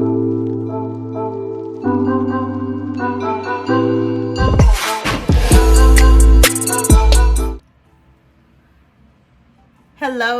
Hello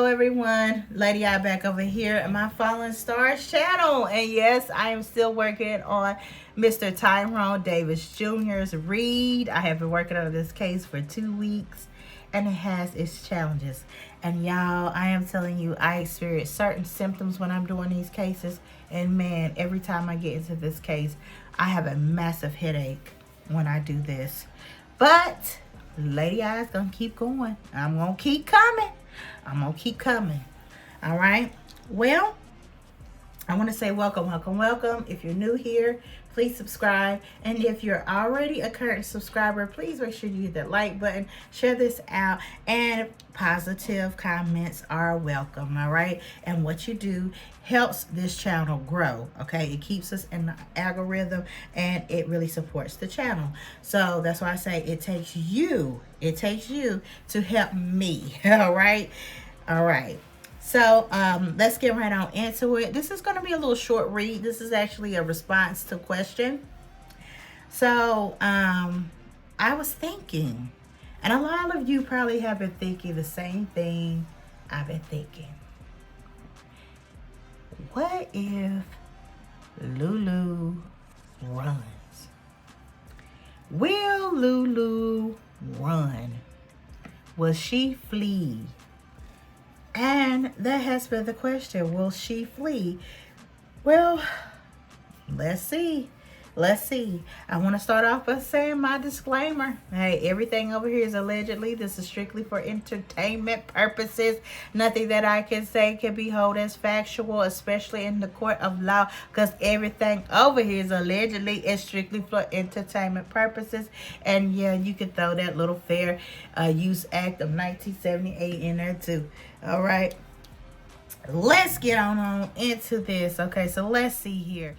everyone, Lady I back over here at my Fallen Stars channel. And yes, I am still working on Mr. Tyrone Davis Jr.'s read. I have been working on this case for 2 weeks and it has its challenges. And y'all, I am telling you, I experience certain symptoms when I'm doing these cases. And man, every time I get into this case, I have a massive headache when I do this. But Lady I's gonna keep going. I'm gonna keep coming. I'm gonna keep coming. All right. Well, I want to say welcome, welcome, welcome. If you're new here, please subscribe. And if you're already a current subscriber, please make sure you hit that like button, share this out, and positive comments are welcome. All right. And what you do helps this channel grow. Okay. It keeps us in the algorithm and it really supports the channel. So that's why I say it takes you to help me. All right. All right. So let's get right on into it. This is going to be a little short read. This is actually a response to question. So I was thinking, and a lot of you probably have been thinking the same thing I've been thinking. What if Lulu runs? Will Lulu run? Will she flee? And that has been the question. Will she flee? Well, let's see. Let's see. I want to start off by saying my disclaimer. Hey, everything over here is allegedly. This is strictly for entertainment purposes. Nothing that I can say can be held as factual, especially in the court of law, because everything over here is allegedly and strictly for entertainment purposes. And yeah, you can throw that little Fair Use Act of 1978 in there too. All right. Let's get on into this. Okay, so let's see here.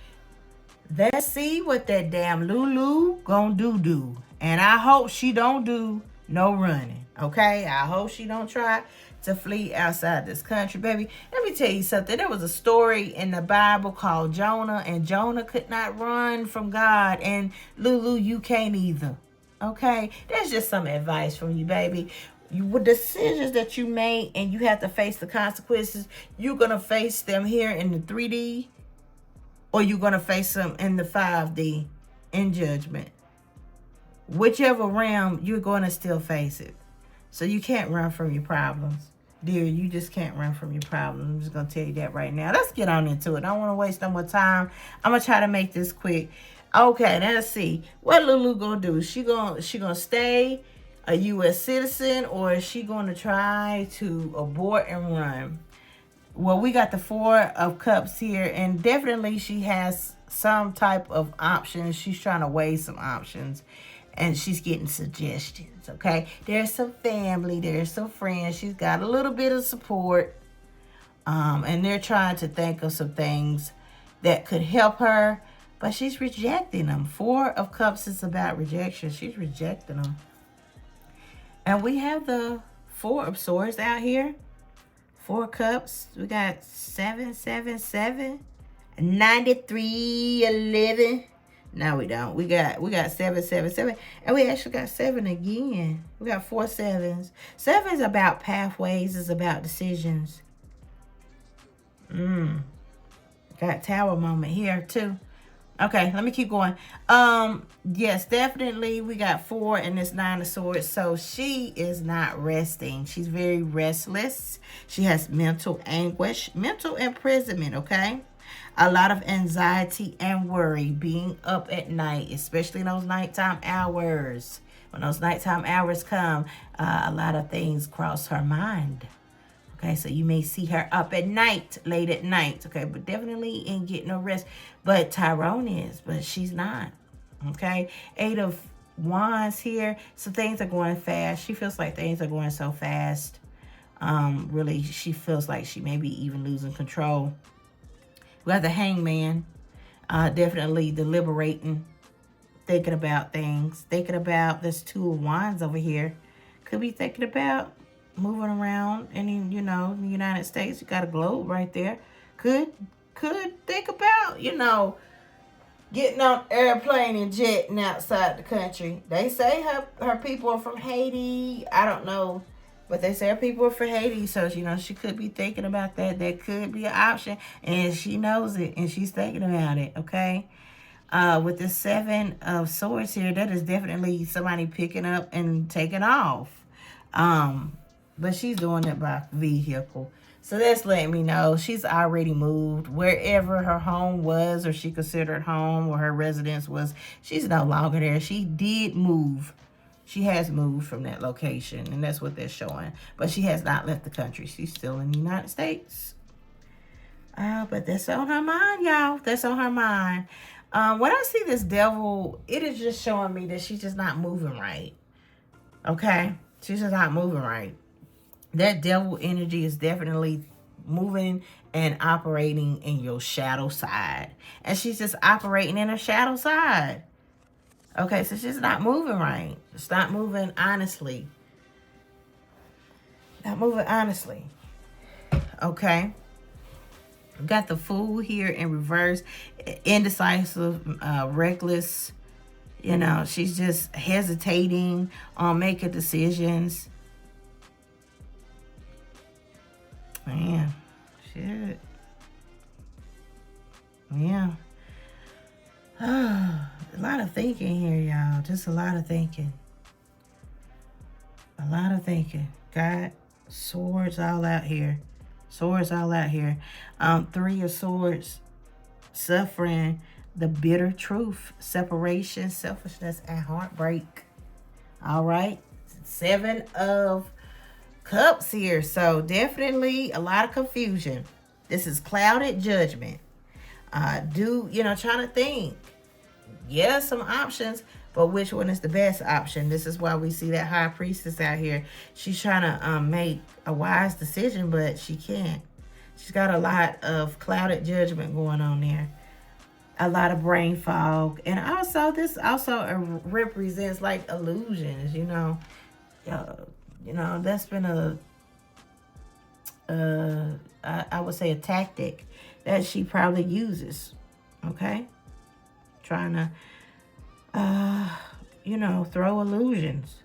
Let's see what that damn Lulu gonna do. And I hope she don't do no running. Okay? I hope she don't try to flee outside this country, baby. Let me tell you something. There was a story in the Bible called Jonah, and Jonah could not run from God. And Lulu, you can't either. Okay? That's just some advice from you, baby. With decisions that you made and you have to face the consequences, you're gonna face them here in the 3D. Or you're going to face them in the 5D in judgment. Whichever realm, you're going to still face it. So you can't run from your problems. Dear, you just can't run from your problems. I'm just going to tell you that right now. Let's get on into it. I don't want to waste no more time. I'm going to try to make this quick. Okay, now let's see. What Lulu going to do? She gonna stay a U.S. citizen, or is she going to try to abort and run? Well, we got the 4 of Cups here, and definitely she has some type of options. She's trying to weigh some options, and she's getting suggestions, okay? There's some family, there's some friends. She's got a little bit of support, and they're trying to think of some things that could help her, but she's rejecting them. 4 of Cups is about rejection. She's rejecting them. And we have the 4 of Swords out here. 4 Cups. We got 7, 7, 7, 93, 11. No, we don't. We got 7, 7, 7. And we actually got 7 again. We got 4 sevens. 7 is about pathways. It's about decisions. Got Tower moment here too. Okay, let me keep going. Yes, definitely we got 4 and this 9 of Swords. So she is not resting. She's very restless. She has mental anguish, mental imprisonment, okay? A lot of anxiety and worry, being up at night, especially in those nighttime hours. When those nighttime hours come, a lot of things cross her mind. Okay, so you may see her up at night, late at night, okay, but definitely ain't getting no rest. But Tyrone is, but she's not, okay? 8 of Wands here, so things are going fast. She feels like things are going so fast. Really, she feels like she may be even losing control. We got the Hangman, definitely deliberating, thinking about things, thinking about this 2 of Wands over here. Could be thinking about moving around, and in, you know, the United States, you got a globe right there. Could could think about, getting on airplane and jetting outside the country. They say her people are from Haiti. I don't know. But they say her people are from Haiti. So, she could be thinking about that. That could be an option. And she knows it. And she's thinking about it. Okay. With the 7 of Swords here, that is definitely somebody picking up and taking off. But she's doing it by vehicle. So that's letting me know she's already moved wherever her home was, or she considered home, or her residence was. She's no longer there. She did move. She has moved from that location, and that's what they're showing. But she has not left the country. She's still in the United States. But that's on her mind, y'all. That's on her mind. When I see this devil, it is just showing me that she's just not moving right. Okay? She's just not moving right. That devil energy is definitely moving and operating in your shadow side. And she's just operating in her shadow side. Okay, so she's not moving right. It's not moving honestly. Not moving honestly. Okay. Got the Fool here in reverse. Indecisive, reckless. She's just hesitating on making decisions. Man, shit. Yeah. A lot of thinking here, y'all. Just a lot of thinking. A lot of thinking. Got swords all out here. Swords all out here. 3 of Swords. Suffering the bitter truth. Separation, selfishness, and heartbreak. All right. 7 of Cups here. So definitely a lot of confusion. This is clouded judgment. Trying to think. Yeah, some options, but which one is the best option? This is why we see that High Priestess out here. She's trying to make a wise decision, but she can't. She's got a lot of clouded judgment going on there. A lot of brain fog. And also, this also represents like illusions, that's been I would say a tactic that she probably uses. Okay? Trying to, throw illusions.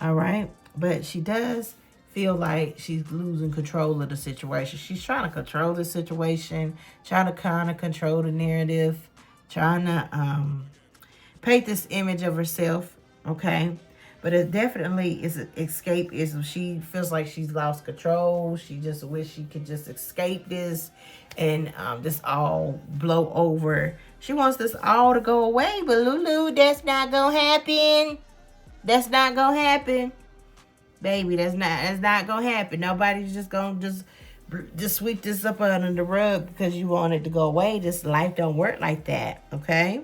All right? But she does feel like she's losing control of the situation. She's trying to control the situation, trying to kind of control the narrative, trying to paint this image of herself. Okay? But it definitely is escapism. She feels like she's lost control. She just wish she could just escape this and just all blow over. She wants this all to go away. But Lulu, that's not going to happen. That's not going to happen. Baby, that's not going to happen. Nobody's just going to just sweep this up under the rug because you want it to go away. This life don't work like that. Okay?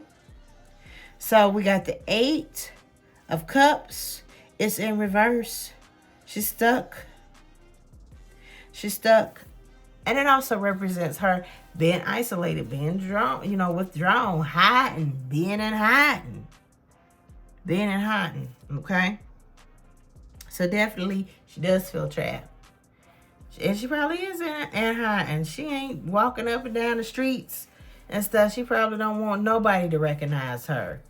So we got the 8 of Cups. It's in reverse. She's stuck. She's stuck. And it also represents her being isolated, being drawn, withdrawn, hiding, being in hiding. Being in hiding. Okay? So definitely she does feel trapped. And she probably is in hiding. She ain't walking up and down the streets and stuff. She probably don't want nobody to recognize her.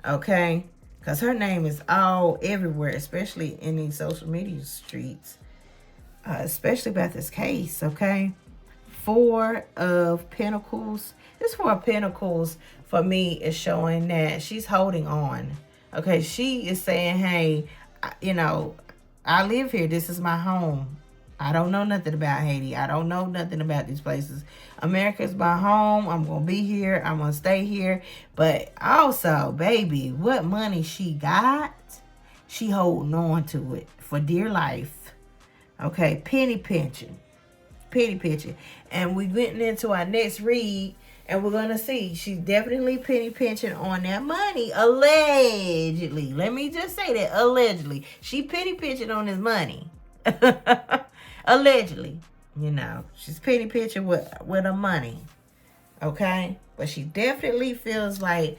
Okay? Because her name is all everywhere, especially in these social media streets. Especially about this case, okay? 4 of Pentacles. This 4 of Pentacles, for me, is showing that she's holding on. Okay, she is saying, hey, I live here. This is my home. I don't know nothing about Haiti. I don't know nothing about these places. America's my home. I'm going to be here. I'm going to stay here. But also, baby, what money she got, she holding on to it for dear life. Okay, penny pinching. Penny pinching. And we went into our next read, and we're going to see she's definitely penny pinching on that money. Allegedly. Let me just say that. Allegedly. She penny pinching on his money. Allegedly, she's penny pinching with her money, okay? But she definitely feels like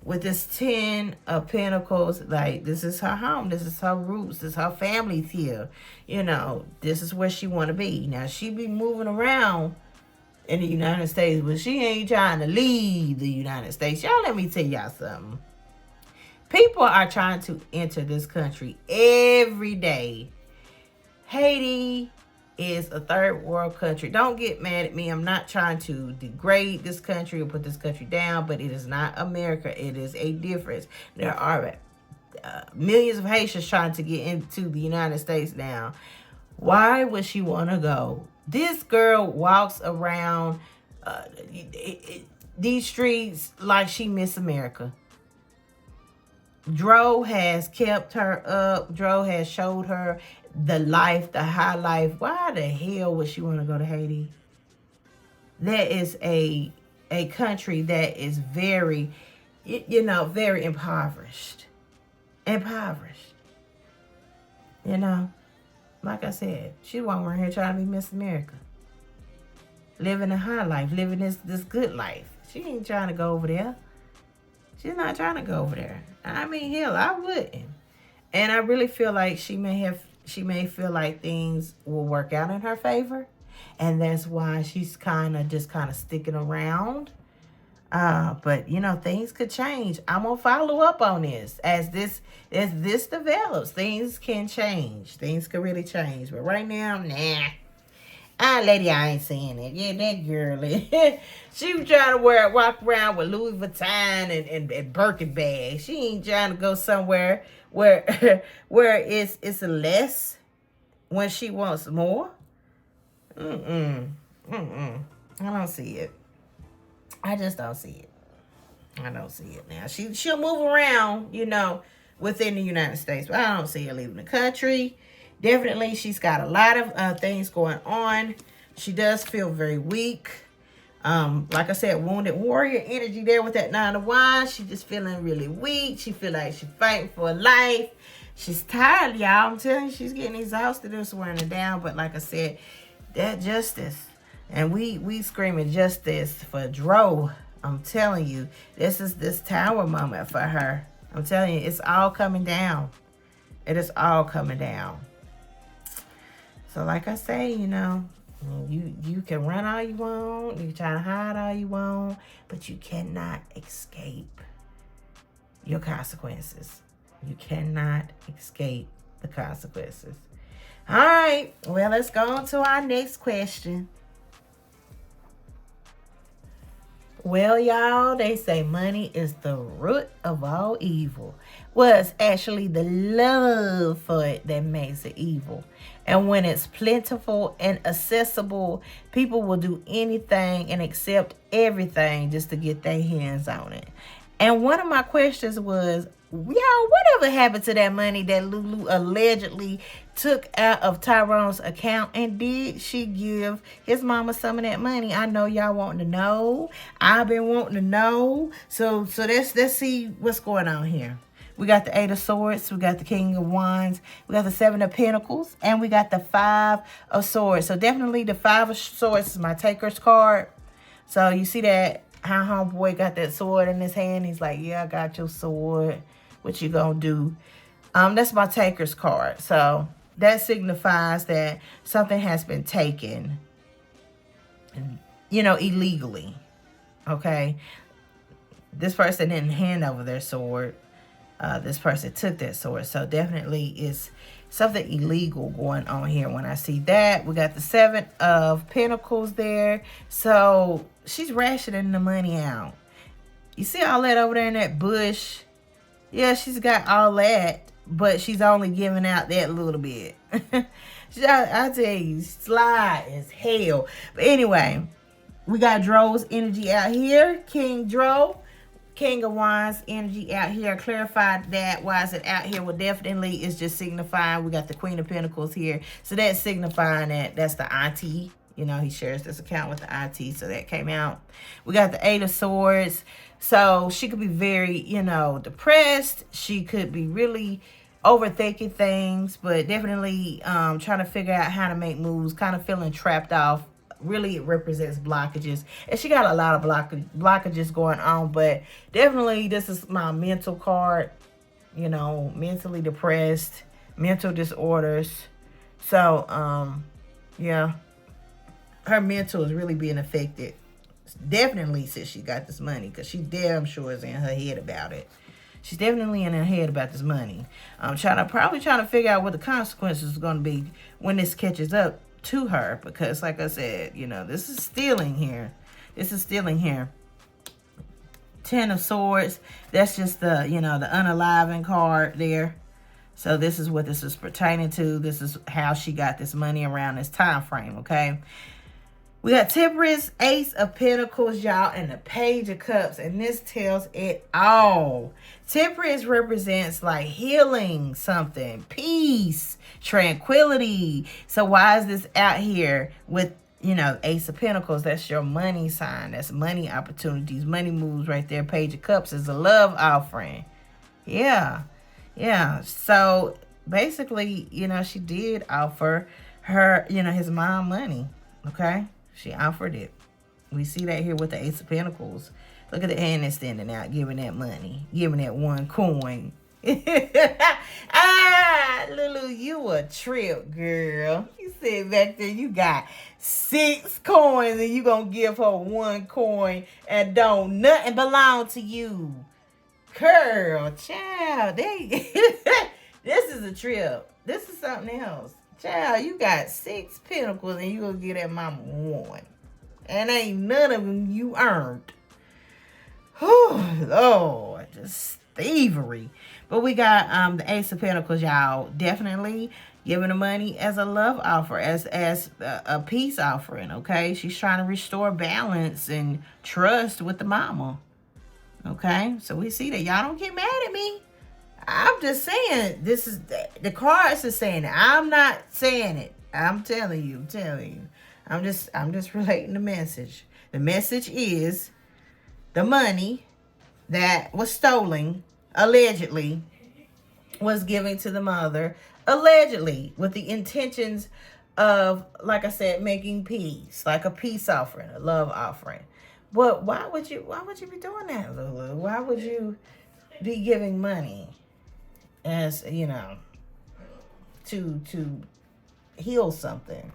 with this 10 of Pentacles, like this is her home, this is her roots, this is her family's here. This is where she want to be. Now she be moving around in the United States, but she ain't trying to leave the United States. Y'all, let me tell y'all something. People are trying to enter this country every day. Haiti is a third world country. Don't get mad at me. I'm not trying to degrade this country or put this country down, but it is not America. It is a difference. There are millions of Haitians trying to get into the United States now. Why would she want to go? This girl walks around these streets like she Miss America. Dro has kept her up. Dro has showed her the life, the high life. Why the hell would she want to go to Haiti? That is a country that is very, very impoverished. Impoverished. Like I said, she wasn't around here trying to be Miss America. Living a high life, living this good life. She ain't trying to go over there. She's not trying to go over there. I mean, hell, I wouldn't. And I really feel like she may feel like things will work out in her favor. And that's why she's kind of sticking around. But things could change. I'm gonna follow up on this as this develops. Things can change. Things could really change. But right now, nah. Lady, I ain't saying it. Yeah, that girl. She was trying to walk around with Louis Vuitton and Birkin bags. She ain't trying to go somewhere where it's less when she wants more. I don't see it. I just don't see it. I don't see it now. She'll move around, within the United States, but I don't see her leaving the country. Definitely, she's got a lot of things going on. She does feel very weak. Like I said, wounded warrior energy there with that 9 of Wands. She's just feeling really weak. She feel like she's fighting for her life. She's tired, y'all. I'm telling you, she's getting exhausted. It's wearing her down. But like I said, that justice. And we screaming justice for Dro. I'm telling you, this is this tower moment for her. I'm telling you, it's all coming down. It is all coming down. So like I say, you can run all you want. You can try to hide all you want. But you cannot escape your consequences. You cannot escape the consequences. All right. Well, let's go on to our next question. Well, y'all, they say money is the root of all evil. Well, it's actually the love for it that makes it evil. And when it's plentiful and accessible, people will do anything and accept everything just to get their hands on it. And one of my questions was, y'all, whatever happened to that money that Lulu allegedly took out of Tyrone's account? And did she give his mama some of that money? I know y'all wanting to know. I've been wanting to know. So let's see what's going on here. We got the 8 of Swords. We got the King of Wands. We got the 7 of Pentacles. And we got the 5 of Swords. So definitely the 5 of Swords is my taker's card. So you see that how homeboy got that sword in his hand. He's like, yeah, I got your sword. What you gonna do? That's my taker's card. So that signifies that something has been taken, illegally. Okay. This person didn't hand over their sword. This person took that sword. So definitely is something illegal going on here when I see that. We got the 7 of Pentacles there. So she's rationing the money out. You see all that over there in that bush? Yeah, she's got all that, but she's only giving out that little bit. I tell you, sly as hell. But anyway, we got Dro's energy out here. King Dro, King of Wands energy out here. Clarified that. Why is it out here? Well, definitely it's just signifying. We got the Queen of Pentacles here. So that's signifying that that's the auntie. He shares this account with the auntie. So that came out. We got the 8 of Swords. So she could be very, depressed. She could be really overthinking things, but definitely trying to figure out how to make moves, kind of feeling trapped off. Really, it represents blockages. And she got a lot of blockages going on, but definitely this is my mental card, mentally depressed, mental disorders. So, yeah. her mental is really being affected. Definitely since she got this money, because she damn sure is in her head about it. She's definitely in her head about this money. I'm probably trying to figure out what the consequences are going to be when this catches up to her. Because, like I said, this is stealing here. This is stealing here. Ten of Swords. That's just the, the unaliving card there. So this is what this is pertaining to. This is how she got this money around this time frame, okay? We got Temperance, Ace of Pentacles, y'all, and the Page of Cups. And this tells it all. Temperance represents like healing something, peace, tranquility. So why is this out here with, Ace of Pentacles? That's your money sign. That's money opportunities, money moves right there. Page of Cups is a love offering. Yeah. So basically, she did offer her, his mom money. Okay. She offered it. We see that here with the Ace of Pentacles. Look at the hand that's standing out, giving that money, giving that one coin. Lulu, you a trip, girl. You said back there you got 6 coins and you gonna give her 1 coin and don't nothing belong to you. Girl, child, this is a trip. This is something else. Child, you got 6 pentacles and you gonna give that mama 1. And ain't none of them you earned. Oh, Lord, just thievery. But we got the Ace of Pentacles, y'all. Definitely giving the money as a love offer, as a peace offering, okay? She's trying to restore balance and trust with the mama. Okay? So we see that. Y'all don't get mad at me. I'm just saying, this is the cards are saying it. I'm not saying it. I'm telling you. I'm just relating the message. The message is the money that was stolen, allegedly, was given to the mother, allegedly, with the intentions of, like I said, making peace, like a peace offering, a love offering. But why would you be doing that, Lulu? Why would you be giving money as, to heal something?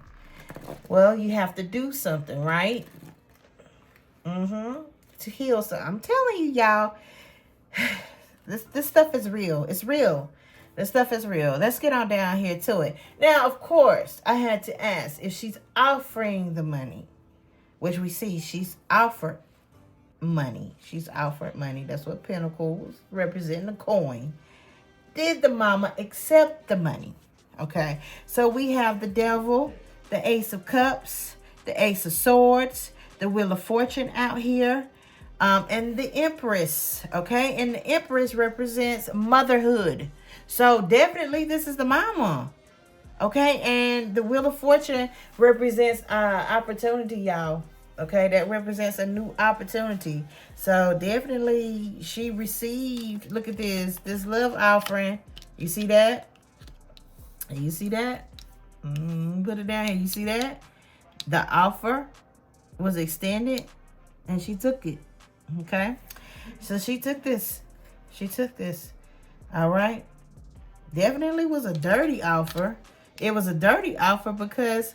Well, you have to do something, right? To heal something. I'm telling you, y'all, this stuff is real. It's real. This stuff is real. Let's get on down here to it. Now, of course, I had to ask if she's offering the money, which we see she's offered money. She's offered money. That's what Pentacles representing a coin. Did the mama accept the money? Okay. So we have the Devil, the Ace of Cups, the Ace of Swords, the Wheel of Fortune out here, and the Empress. Okay. And the Empress represents motherhood. So definitely this is the mama. Okay. And the Wheel of Fortune represents opportunity, y'all. Okay, that represents a new opportunity. So definitely she received, look at this love offering. You see that? You see that? Put it down here. You see that? The offer was extended and she took it. Okay? So she took this. All right? Definitely was a dirty offer. It was a dirty offer because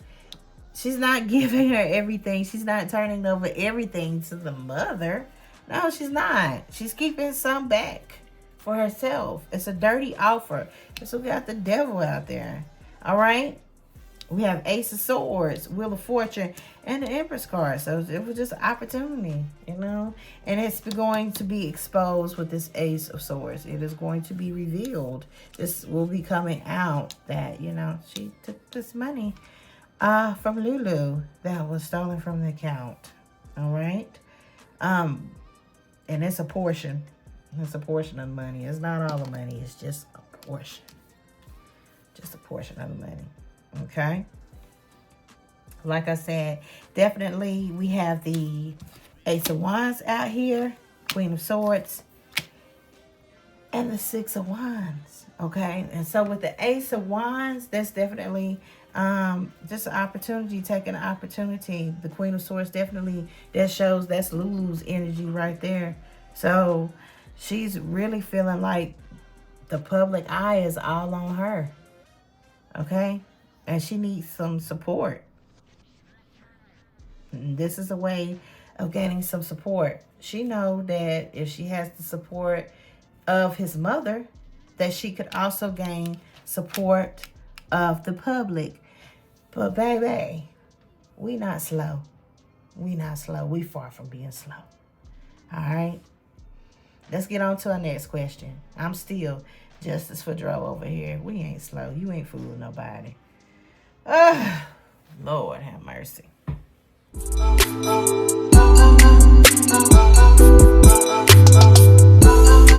she's not giving her everything. She's not turning over everything to the mother. No, she's not. She's keeping some back for herself. It's a dirty offer. So we got the Devil out there. All right. We have Ace of Swords, Wheel of Fortune, and the Empress card. So it was just an opportunity, And it's going to be exposed with this Ace of Swords. It is going to be revealed. This will be coming out that, she took this money from Lulu that was stolen from the account. All right. And it's a portion. It's a portion of the money. It's not all the money. It's just a portion. Just a portion of the money. Okay. Like I said, definitely we have the Ace of Wands out here, Queen of Swords, and the Six of Wands. Okay. And so with the Ace of Wands, that's definitely just an opportunity, taking an opportunity. The Queen of Swords definitely, that's Lulu's energy right there. So she's really feeling like the public eye is all on her. Okay? And she needs some support. This is a way of gaining some support. She know that if she has the support of his mother, that she could also gain support of the public. But baby, we not slow. We not slow. We far from being slow. All right. Let's get on to our next question. I'm still Justice for Dro over here. We ain't slow. You ain't fooling nobody. Lord have mercy.